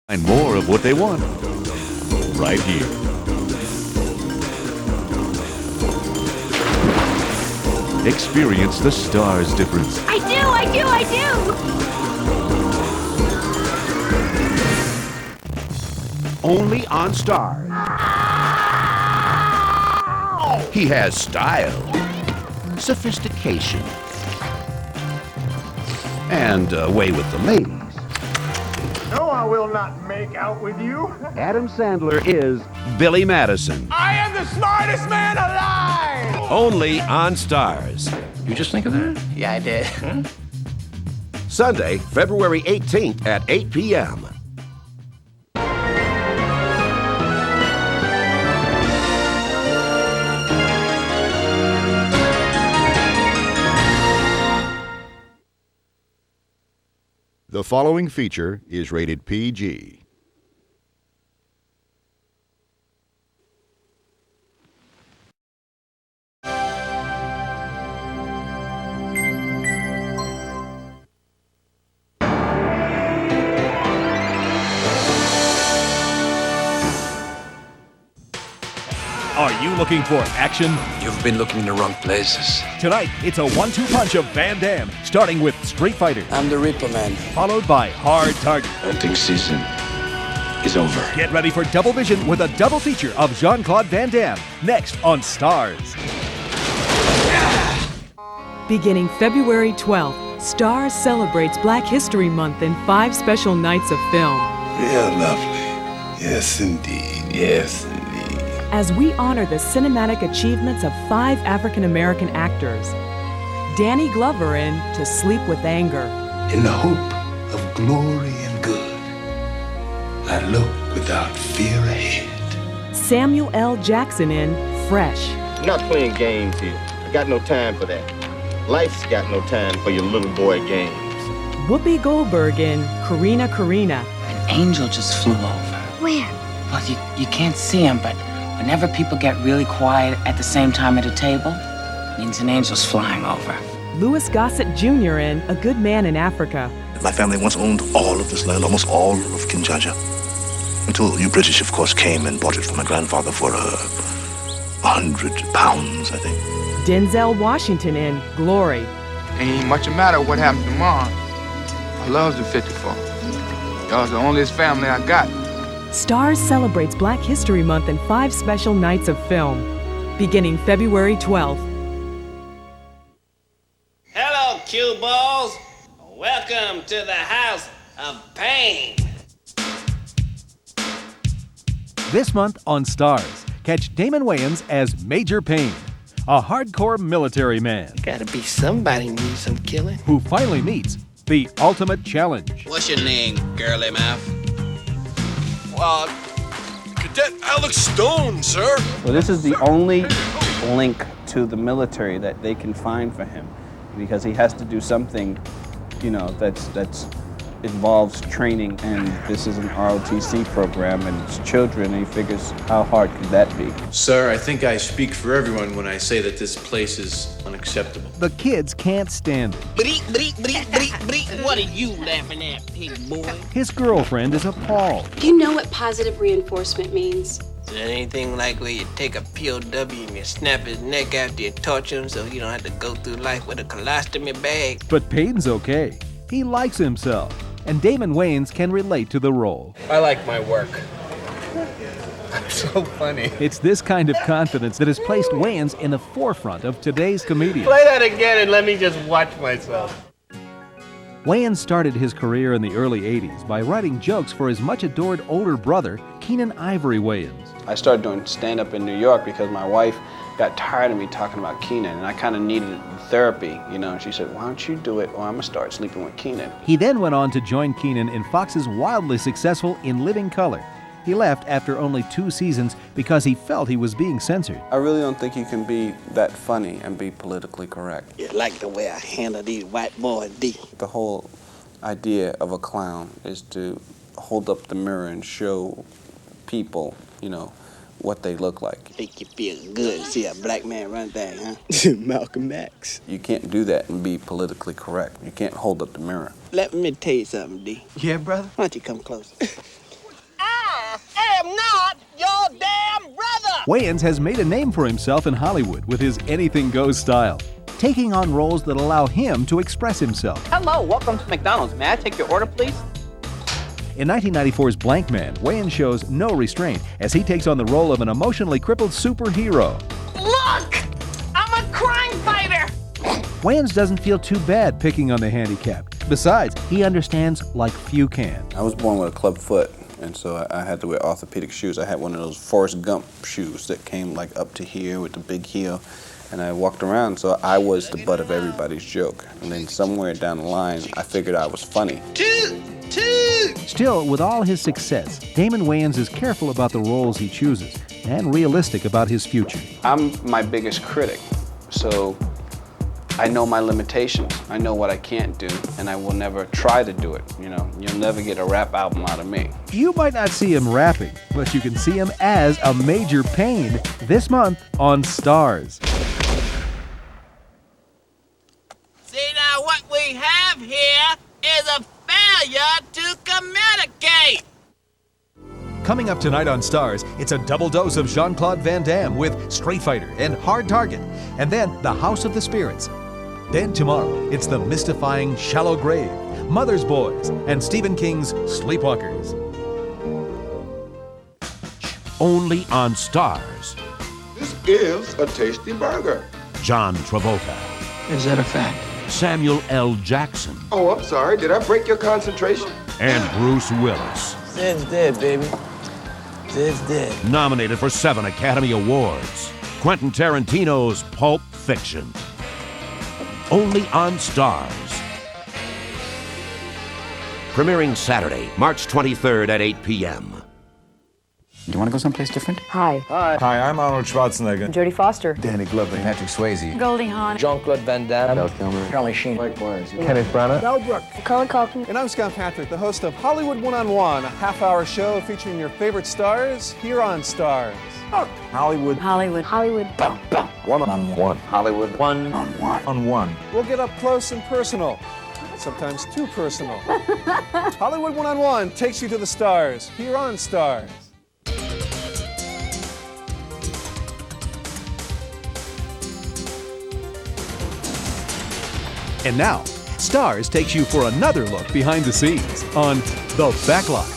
And more of what they want right here. Experience the Starz difference. I do! Only on Starz. He has style, sophistication, and a way with the ladies. No, I will not make out with you. Adam Sandler is Billy Madison. I am the smartest man alive! Only on Starz. You just think of that? Yeah, I did. Sunday, February 18th at 8 p.m. The following feature is rated PG. Are you looking for action? You've been looking in the wrong places. Tonight, it's a 1-2 punch of Van Damme, starting with Street Fighter, I'm the Reaper Man. followed by Hard Target. Hunting season is over. Get ready for double vision with a double feature of Jean-Claude Van Damme, next on Starz. Beginning February 12th, Starz celebrates Black History Month in 5 special nights of film. Yeah, lovely. Yes, indeed. Yes, indeed. As we honor the cinematic achievements of 5 African-American actors. Danny Glover in To Sleep with Anger. In the hope of glory and good, I look without fear ahead. Samuel L. Jackson in Fresh. I'm not playing games here. I got no time for that. Life's got no time for your little boy games. Whoopi Goldberg in Karina Karina. An angel just flew over. Where? Well, you can't see him, but whenever people get really quiet at the same time at a table, it means an angel's flying over. Louis Gossett Jr. in A Good Man in Africa. My family once owned all of this land, almost all of Kinshasa. Until you British, of course, came and bought it from my grandfather for £100, I think. Denzel Washington in Glory. Ain't much a matter what happens tomorrow. I love the 54. Y'all's the only family I got. Starz celebrates Black History Month in 5 special nights of film, beginning February 12th. Hello, cue balls. Welcome to the house of Payne. This month on Starz, catch Damon Wayans as Major Payne, a hardcore military man Gotta be somebody needs some killing. who finally meets the ultimate challenge. What's your name, girly mouth? Cadet Alex Stone, sir. Well, this is the only link to the military that they can find for him, because he has to do something, that's involves training, and this is an ROTC program, and it's children, and he figures, how hard could that be? Sir, I think I speak for everyone when I say that this place is unacceptable. The kids can't stand it. Bleep, bleep, bleep, bleep, bleep. What are you laughing at, pig boy? His girlfriend is appalled. Do you know what positive reinforcement means? Is there anything like where you take a POW and you snap his neck after you torture him so you don't have to go through life with a colostomy bag? But Payne's okay. He likes himself, and Damon Wayans can relate to the role. I like my work. I'm so funny. It's this kind of confidence that has placed Wayans in the forefront of today's comedians. Play that again and let me just watch myself. Wayans started his career in the early 80s by writing jokes for his much-adored older brother, Keenan Ivory Wayans. I started doing stand-up in New York because my wife got tired of me talking about Keenan, and I kind of needed therapy, and she said, why don't you do it, or I'm gonna start sleeping with Keenan. He then went on to join Keenan in Fox's wildly successful In Living Color. He left after only 2 seasons because he felt he was being censored. I really don't think you can be that funny and be politically correct. You like the way I handle these white boys, D. The whole idea of a clown is to hold up the mirror and show people, what they look like. Think you feel good to see a black man run thing, huh? Malcolm X. You can't do that and be politically correct. You can't hold up the mirror. Let me tell you something, D. Yeah, brother? Why don't you come closer? Wayans has made a name for himself in Hollywood with his anything-goes style, taking on roles that allow him to express himself. Hello, welcome to McDonald's. May I take your order, please? In 1994's Blank Man, Wayans shows no restraint as he takes on the role of an emotionally crippled superhero. Look! I'm a crime fighter! Wayans doesn't feel too bad picking on the handicapped. Besides, he understands like few can. I was born with a club foot, and so I had to wear orthopedic shoes. I had one of those Forrest Gump shoes that came like up to here with the big heel, and I walked around, so I was the butt of everybody's joke. And then somewhere down the line, I figured I was funny. Still, with all his success, Damon Wayans is careful about the roles he chooses and realistic about his future. I'm my biggest critic, so I know my limitations. I know what I can't do, and I will never try to do it. You know, you'll never get a rap album out of me. You might not see him rapping, but you can see him as a major Payne this month on Starz. See, now what we have here is a failure to communicate. Coming up tonight on Starz, it's a double dose of Jean-Claude Van Damme with Straight Fighter and Hard Target, and then The House of the Spirits. Then tomorrow, it's the mystifying Shallow Grave, Mother's Boys, and Stephen King's Sleepwalkers. Only on Starz. This is a tasty burger. John Travolta. Is that a fact? Samuel L. Jackson. Oh, I'm sorry. Did I break your concentration? And Bruce Willis. Zed's dead, baby. Zed's dead. Nominated for 7 Academy Awards. Quentin Tarantino's Pulp Fiction. Only on Starz. Premiering Saturday, March 23rd at 8 p.m. Do you want to go someplace different? Hi. Hi. Hi, I'm Arnold Schwarzenegger. Jodie Foster. Danny Glover. Patrick Swayze. Goldie Hawn. Jean-Claude Van Damme. Val Kilmer. Charlie Sheen. Mike Myers. Kenneth Branagh. Mel Brooks. Colin Calkin. And I'm Scott Patrick, the host of Hollywood One-on-One, a half-hour show featuring your favorite stars here on Starz. Hollywood. Hollywood. Hollywood. One-on-one. Hollywood. One-on-one. On one. We'll get up close and personal, sometimes too personal. Hollywood One-on-One takes you to the stars here on Starz. And now, Starz takes you for another look behind the scenes on The Backlot.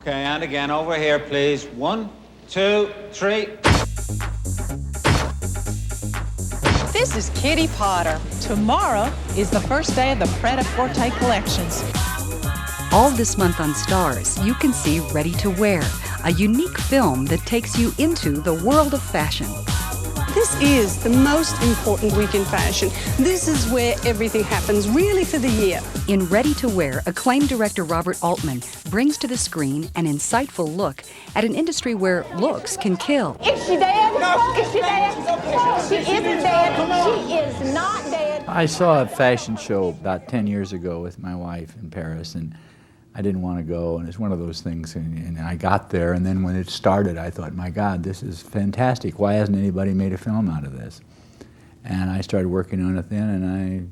Okay, and again, over here, please. 1, 2, 3. This is Kitty Potter. Tomorrow is the first day of the Pret-a-Porter collections. All this month on Starz, you can see Ready to Wear, a unique film that takes you into the world of fashion. This is the most important week in fashion. This is where everything happens, really, for the year. In Ready to Wear, acclaimed director Robert Altman brings to the screen an insightful look at an industry where looks can kill. Is she dead? No. Is she dead? She isn't dead. She is not dead. I saw a fashion show about 10 years ago with my wife in Paris, and I didn't want to go, and it's one of those things, and I got there, and then when it started, I thought, my God, this is fantastic. Why hasn't anybody made a film out of this? And I started working on it then, and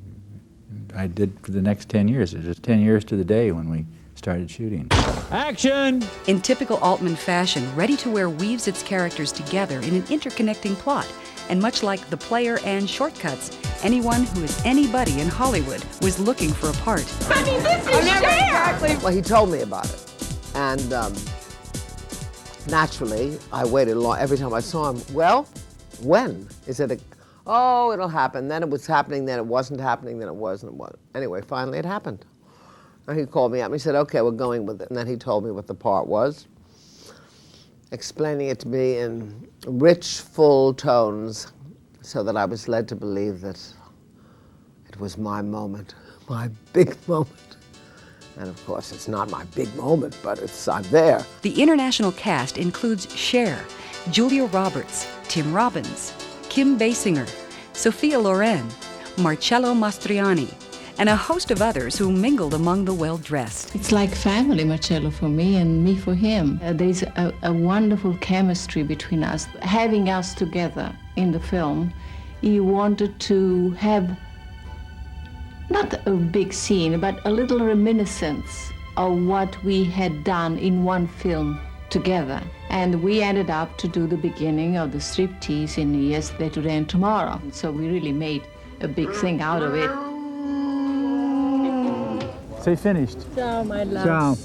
I did for the next 10 years. It was 10 years to the day when we started shooting. Action! In typical Altman fashion, Ready to Wear weaves its characters together in an interconnecting plot, and much like The Player and Shortcuts, anyone who is anybody in Hollywood was looking for a part. I mean, this is Cher! Well, he told me about it. And naturally, I waited long. Every time I saw him, well, when? Is it oh, it'll happen. Then it was happening, then it wasn't happening, then it was, and it wasn't. Anyway, finally it happened. And he called me up and he said, okay, we're going with it. And then he told me what the part was, explaining it to me in rich, full tones, so that I was led to believe that it was my moment, my big moment. And of course, it's not my big moment, but I'm there. The international cast includes Cher, Julia Roberts, Tim Robbins, Kim Basinger, Sophia Loren, Marcello Mastroianni, and a host of others who mingled among the well-dressed. It's like family, Marcello for me and me for him. There's a wonderful chemistry between us. Having us together in the film, he wanted to have not a big scene, but a little reminiscence of what we had done in one film together. And we ended up to do the beginning of the striptease in Yesterday, Today, and Tomorrow. So we really made a big thing out of it. Say finished. Ciao, my love. Ciao.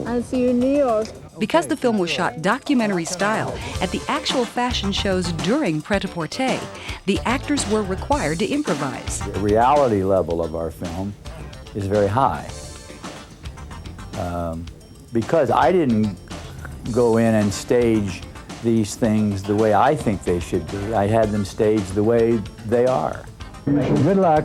I'll see you in New York. Because the film was shot documentary style at the actual fashion shows during Pret-a-Porter, the actors were required to improvise. The reality level of our film is very high. Because I didn't go in and stage these things the way I think they should be. I had them staged the way they are. Good luck.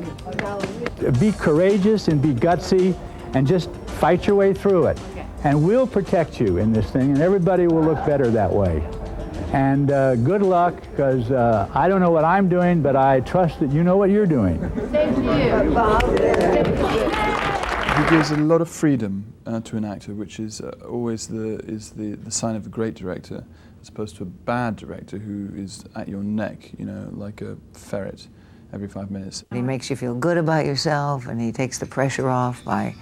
Be courageous and be gutsy and just fight your way through it. And we'll protect you in this thing, and everybody will look better that way. And good luck, because I don't know what I'm doing, but I trust that you know what you're doing. Thank you. He gives a lot of freedom to an actor, which is always the sign of a great director, as opposed to a bad director who is at your neck, you know, like a ferret every 5 minutes. He makes you feel good about yourself, and he takes the pressure off by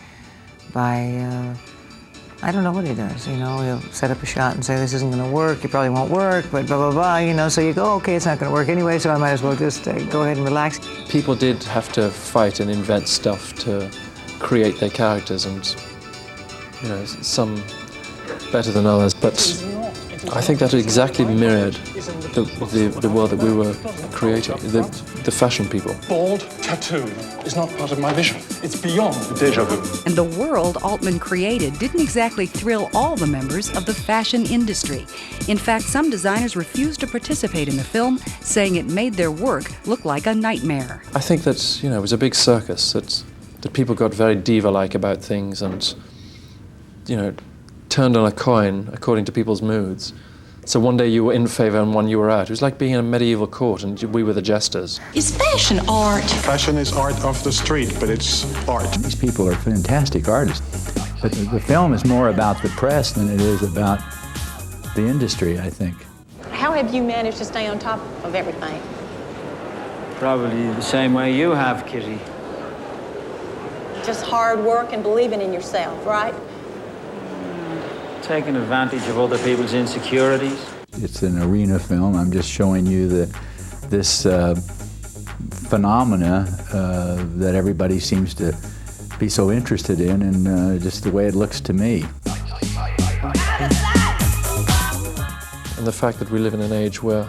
I don't know what he does, you know, he'll set up a shot and say, this isn't going to work, it probably won't work, but blah, blah, blah, you know, so you go, okay, it's not going to work anyway, so I might as well just go ahead and relax. People did have to fight and invent stuff to create their characters, and, you know, some better than others, but I think that exactly mirrored the world that we were creating, the fashion people. Bald tattoo is not part of my vision. It's beyond deja vu. And the world Altman created didn't exactly thrill all the members of the fashion industry. In fact, some designers refused to participate in the film, saying it made their work look like a nightmare. I think that, you know, it was a big circus, that people got very diva-like about things and, you know, turned on a coin according to people's moods. So one day you were in favor and one you were out. It was like being in a medieval court and we were the jesters. Is fashion art? Fashion is art of the street, but it's art. These people are fantastic artists, but the film is more about the press than it is about the industry, I think. How have you managed to stay on top of everything? Probably the same way you have, Kitty. Just hard work and believing in yourself, right? Taking advantage of other people's insecurities. It's an arena film. I'm just showing you this phenomena that everybody seems to be so interested in, and just the way it looks to me. And the fact that we live in an age where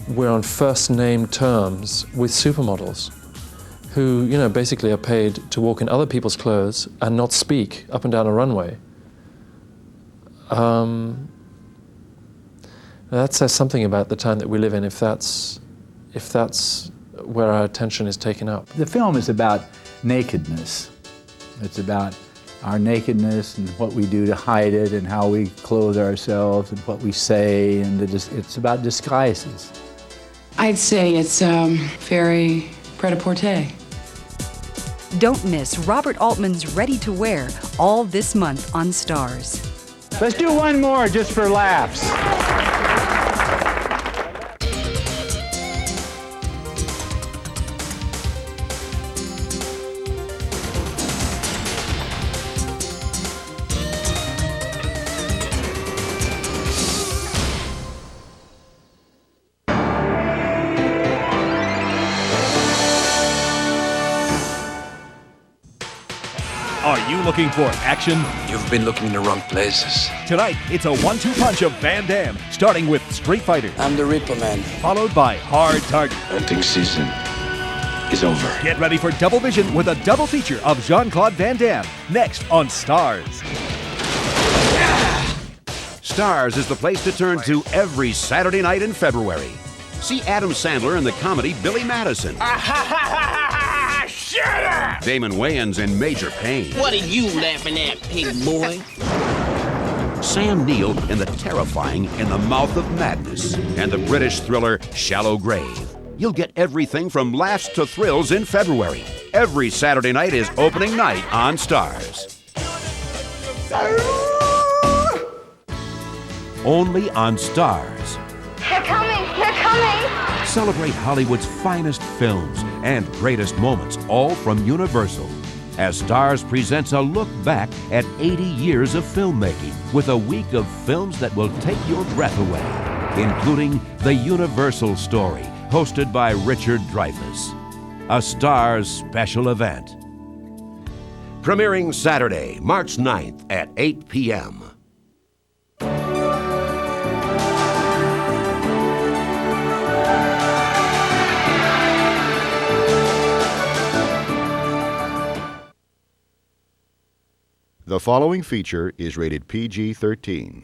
we're on first-name terms with supermodels who, you know, basically are paid to walk in other people's clothes and not speak up and down a runway. That says something about the time that we live in, if that's where our attention is taken up. The film is about nakedness. It's about our nakedness and what we do to hide it and how we clothe ourselves and what we say, and it's about disguises. I'd say it's very pret-a-porter. Don't miss Robert Altman's Ready to Wear all this month on Starz. Let's do one more just for laughs. Are you looking for action? You've been looking in the wrong places. Tonight, it's a 1-2 punch of Van Damme, starting with Street Fighter. I'm the Reaper Man. Followed by Hard Target. Hunting season is over. Get ready for double vision with a double feature of Jean-Claude Van Damme, next on Starz. Starz is the place to turn to every Saturday night in February. See Adam Sandler in the comedy Billy Madison. Shut up! Damon Wayans in Major Payne. What are you laughing at, pig boy? Sam Neill in the terrifying In the Mouth of Madness, and the British thriller Shallow Grave. You'll get everything from laughs to thrills in February. Every Saturday night is opening night on Starz. Only on Starz. They're coming! They're coming! Celebrate Hollywood's finest films and greatest moments, all from Universal. as Starz presents a look back at 80 years of filmmaking with a week of films that will take your breath away, including The Universal Story, hosted by Richard Dreyfuss, a Starz special event. Premiering Saturday, March 9th at 8 p.m. The following feature is rated PG-13.